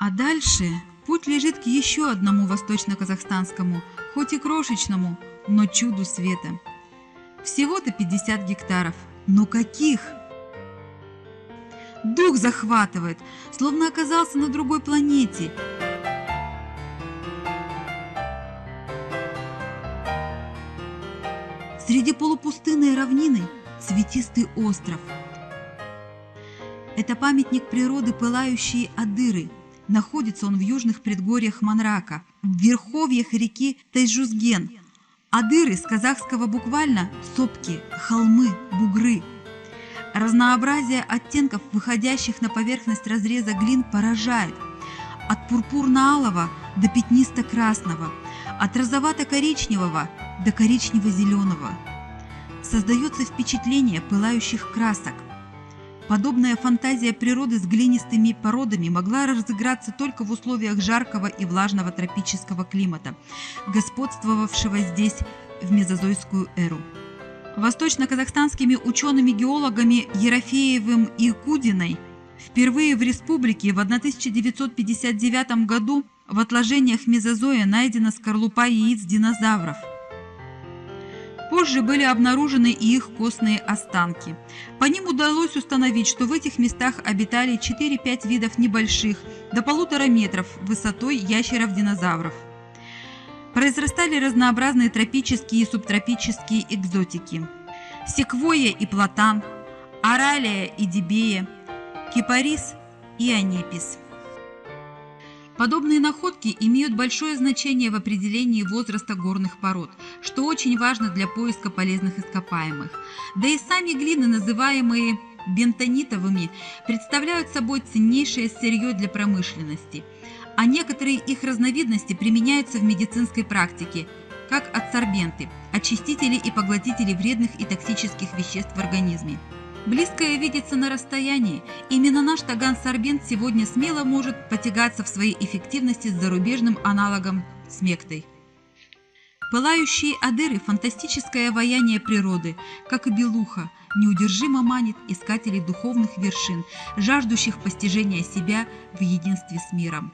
А дальше путь лежит к еще одному восточно-казахстанскому, хоть и крошечному, но чуду света. Всего-то 50 гектаров. Но каких! Дух захватывает, словно оказался на другой планете. Среди полупустынной равнины цветистый остров. Это памятник природы пылающей Адыры. Находится он в южных предгорьях Манрака, в верховьях реки Тайжузген. Адыры с казахского буквально сопки, холмы, бугры. Разнообразие оттенков, выходящих на поверхность разреза глин, поражает. От пурпурно-алого до пятнисто-красного, от розовато-коричневого до коричнево-зеленого. Создается впечатление пылающих красок. Подобная фантазия природы с глинистыми породами могла разыграться только в условиях жаркого и влажного тропического климата, господствовавшего здесь в мезозойскую эру. Восточно-казахстанскими учеными-геологами Ерофеевым и Кудиной впервые в республике в 1959 году в отложениях мезозоя найдена скорлупа яиц динозавров. Позже были обнаружены и их костные останки. По ним удалось установить, что в этих местах обитали 4-5 видов небольших, до 1,5 метров высотой ящеров-динозавров. Произрастали разнообразные тропические и субтропические экзотики. Секвойя и платан, оралия и дибея, кипарис и анепис. Подобные находки имеют большое значение в определении возраста горных пород, что очень важно для поиска полезных ископаемых. Да и сами глины, называемые бентонитовыми, представляют собой ценнейшее сырье для промышленности, а некоторые их разновидности применяются в медицинской практике, как адсорбенты, очистители и поглотители вредных и токсических веществ в организме. Близкое видится на расстоянии. Именно наш таган-сорбент сегодня смело может потягаться в своей эффективности с зарубежным аналогом смектой. Пылающие Адыры – фантастическое обаяние природы, как и белуха, неудержимо манит искателей духовных вершин, жаждущих постижения себя в единстве с миром.